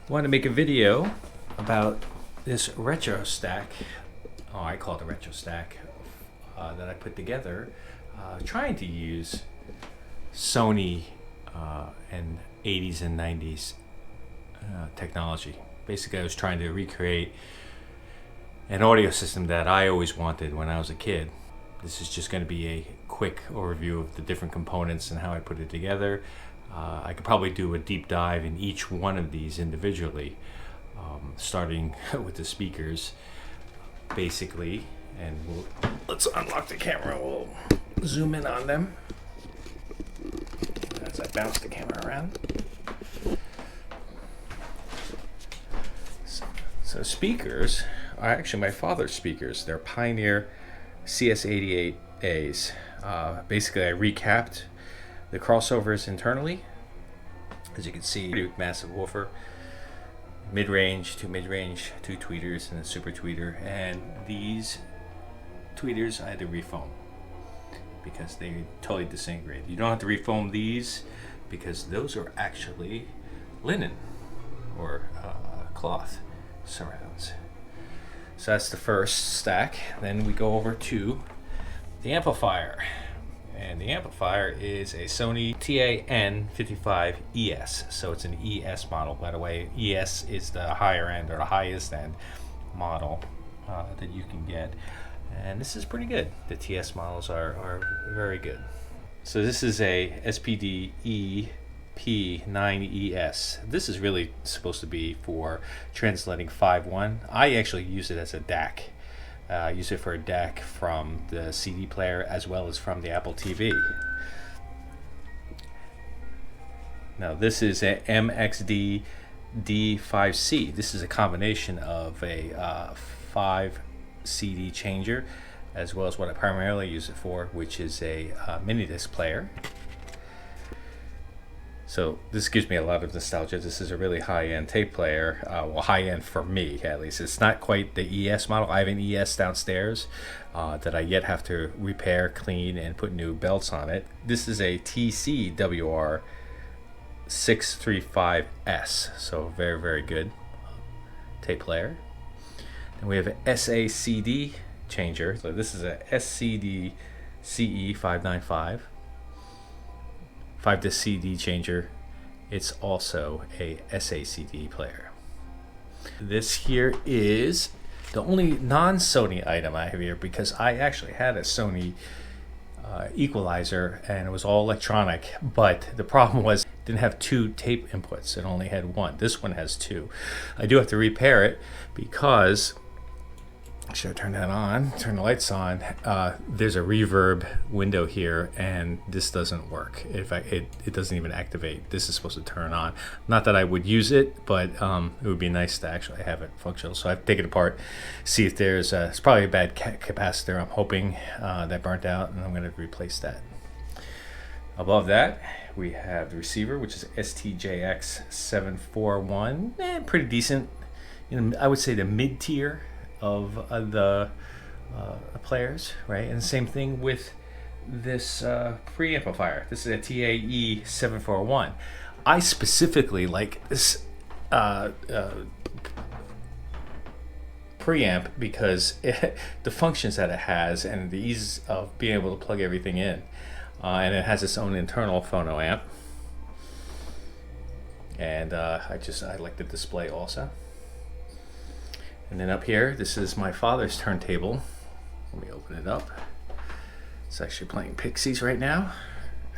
Want to make a video about this retro stack. Oh, I call it a retro stack that I put together, trying to use Sony and 80s and 90s technology. Basically, I was trying to recreate an audio system that I always wanted when I was a kid. This is just going to be a quick overview of the different components and how I put it together. I could probably do a deep dive in each one of these individually, starting with the speakers, basically. And let's unlock the camera. We'll zoom in on them as I bounce the camera around. So speakers are actually my father's speakers. They're Pioneer CS88As. Basically, I recapped the crossovers internally. As you can see, massive woofer, mid-range, two tweeters, and a super tweeter. And these tweeters I had to refoam because they totally disintegrated. You don't have to refoam these because those are actually linen or cloth surrounds. So that's the first stack. Then we go over to the amplifier. And the amplifier is a Sony TA-N55ES. So it's an ES model, by the way. ES is the higher end or the highest end model that you can get. And this is pretty good. The TS models are very good. So this is a SPD-EP9ES. This is really supposed to be for translating 5.1. I actually use it as a DAC. Use it for a DAC from the CD player as well as from the Apple TV. Now this is a MXD-D5C. This is a combination of a 5 CD changer as well as what I primarily use it for, which is a mini disc player. So this gives me a lot of nostalgia. This is a really high-end tape player. Well, high-end for me, at least. It's not quite the ES model. I have an ES downstairs that I yet have to repair, clean, and put new belts on it. This is a TCWR635S. So very, very good tape player. And we have an SACD changer. So this is a SCD-CE595. 5-disc CD changer. It's also a SACD player. This here is the only non-Sony item I have here because I actually had a Sony equalizer and it was all electronic, but the problem was it didn't have 2 tape inputs. It only had 1. This one has 2. I do have to repair it because should I turn that on? Turn the lights on. There's a reverb window here, and this doesn't work. It doesn't even activate. This is supposed to turn on. Not that I would use it, but it would be nice to actually have it functional. So I have to take it apart, see if there's it's probably a bad capacitor. I'm hoping that burnt out, and I'm going to replace that. Above that, we have the receiver, which is St-JX741. Pretty decent. I would say the mid-tier of the players, right? And the same thing with this preamplifier. This is a TA-E741. I specifically like this preamp because the functions that it has and the ease of being able to plug everything in. And it has its own internal phono amp. And I like the display also. And then up here, this is my father's turntable. Let me open it up. It's actually playing Pixies right now.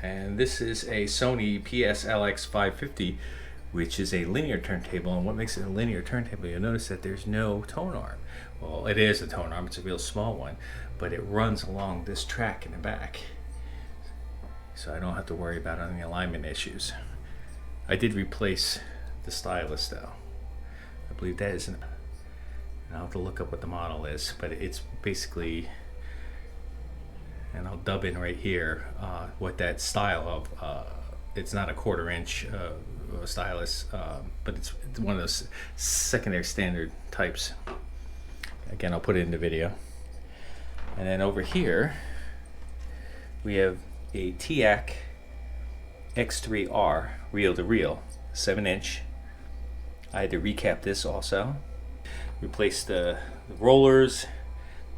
And this is a Sony PS-LX550, which is a linear turntable. And what makes it a linear turntable, you'll notice that there's no tone arm. Well, it is a tone arm. It's a real small one. But it runs along this track in the back. So I don't have to worry about any alignment issues. I did replace the stylus, though. I believe that is I'll have to look up what the model is, but it's basically, and I'll dub in right here what that style of, it's not a 1/4 inch stylus, but it's one of those secondary standard types. Again, I'll put it in the video. And then over here, we have a Teac X-3R reel-to-reel 7-inch. I had to recap this also. Replaced the rollers,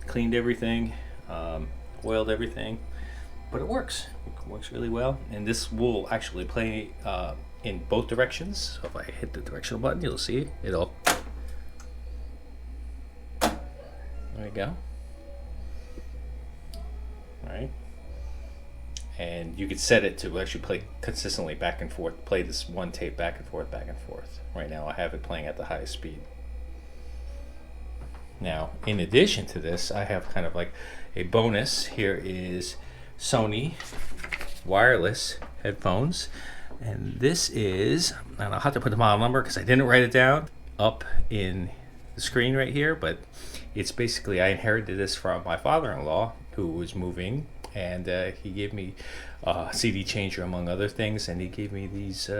cleaned everything, oiled everything, but it works. It works really well. And this will actually play in both directions. So if I hit the directional button, you'll see it'll. There you go. All right. And you could set it to actually play consistently back and forth, play this one tape back and forth, back and forth. Right now I have it playing at the highest speed. Now, in addition to this, I have kind of like a bonus. Here is Sony wireless headphones. And this is, and I'll have to put the model number because I didn't write it down up in the screen right here, but it's basically, I inherited this from my father-in-law who was moving, and he gave me a CD changer among other things, and he gave me these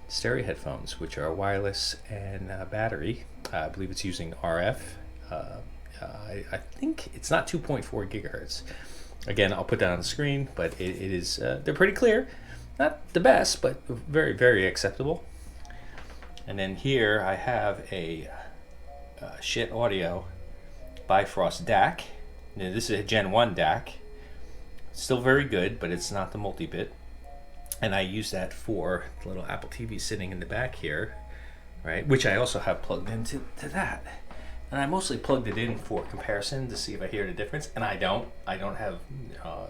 stereo headphones, which are wireless and battery. I believe it's using RF. I think it's not 2.4 gigahertz. Again, I'll put that on the screen, but it is, they're pretty clear. Not the best, but very, very acceptable. And then here I have a Schiit Audio Bifrost DAC. Now, this is a Gen 1 DAC. Still very good, but it's not the multi-bit. And I use that for the little Apple TV sitting in the back here, right? Which I also have plugged into that. And I mostly plugged it in for comparison to see if I hear the difference, and I don't. I don't have,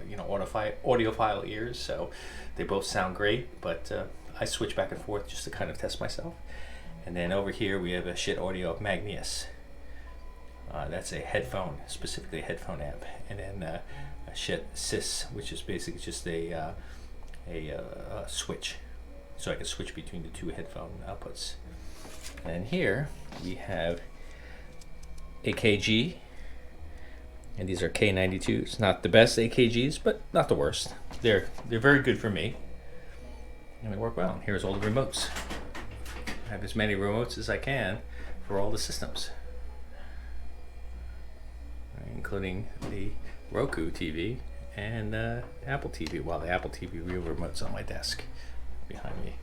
you know, audiophile ears, so they both sound great. But I switch back and forth just to kind of test myself. And then over here we have a Schiit Audio-MXD-D5C. That's a headphone, specifically a headphone amp, and then a Schiit SCD-CE, which is basically just a switch, so I can switch between the two headphone outputs. And here we have AKG, and these are K92s. Not the best AKGs, but not the worst. They're very good for me, and they work well. And here's all the remotes. I have as many remotes as I can for all the systems, including the Roku TV and Apple TV. Well, the Apple TV real remote's on my desk behind me.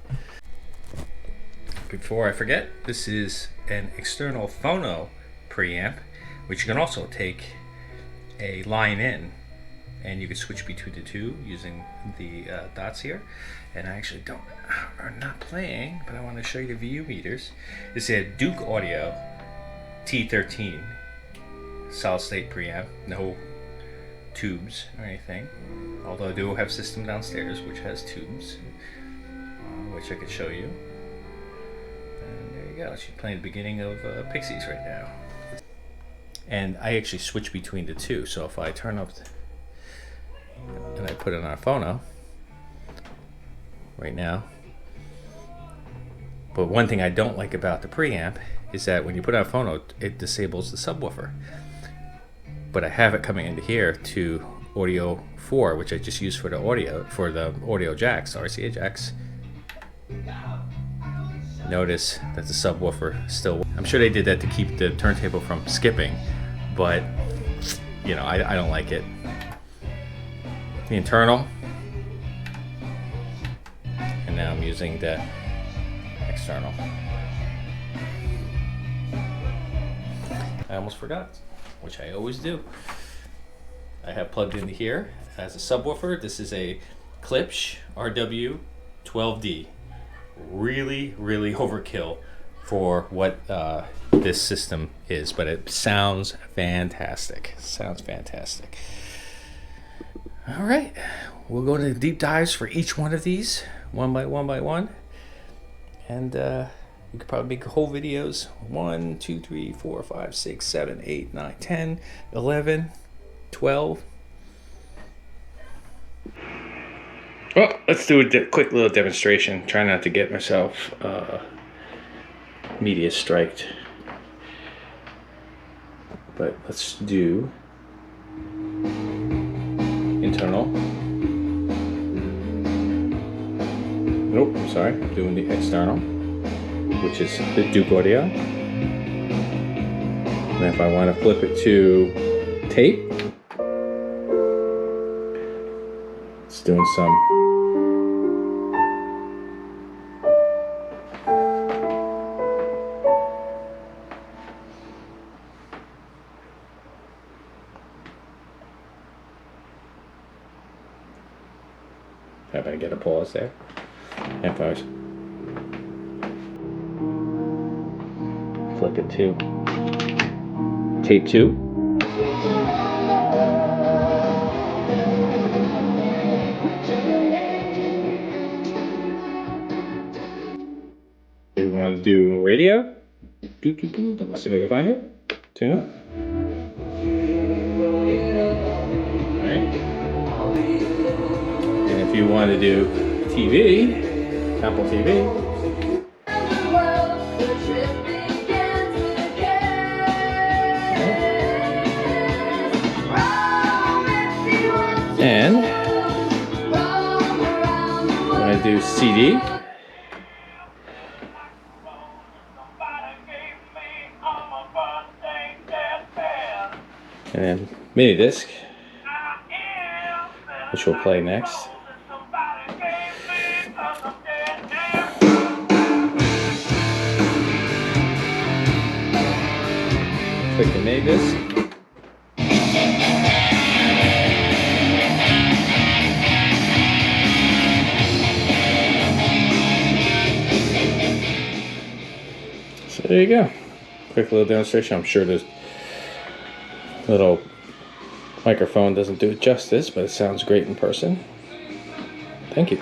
Before I forget, this is an external phono preamp, which you can also take a line in, and you can switch between the two using the dots here. And I actually are not playing, but I want to show you the VU meters. This is a Duke Audio T13 solid state preamp, no tubes or anything, although I do have a system downstairs which has tubes, which I could show you. And there you go, she's playing the beginning of Pixies right now. And I actually switch between the two, so if I turn up and I put it on a phono right now. But one thing I don't like about the preamp is that when you put on a phono, it disables the subwoofer. But I have it coming into here to Audio 4, which I just use for the audio jacks, RCA jacks. Notice that the subwoofer still, I'm sure they did that to keep the turntable from skipping, but you know, I don't like it. The internal, and now I'm using the external. I almost forgot, which I always do. I have plugged into here as a subwoofer. This is a Klipsch RW-12D. Really, really overkill for what this system is, but it sounds fantastic. Sounds fantastic. All right, we'll go to deep dives for each one of these, one by one, and we could probably make whole videos. 1, 2, 3, 4, 5, 6, 7, 8, 9, 10, 11, 12. Well, let's do a quick little demonstration. Try not to get myself media striked. But let's do internal. Nope, sorry. I'm doing the external, which is the Duke Audio. And if I want to flip it to tape, it's doing some pause there. Amplifiers. Flick it to tape 2. We want to do radio. Let's see if I can find it. Tune up. Alright. And if you want to do TV, Apple TV. And I'm going to do CD. And then mini disc, which we'll play next. Click the mini disc. So there you go. Quick little demonstration. I'm sure this little microphone doesn't do it justice, but it sounds great in person. Thank you.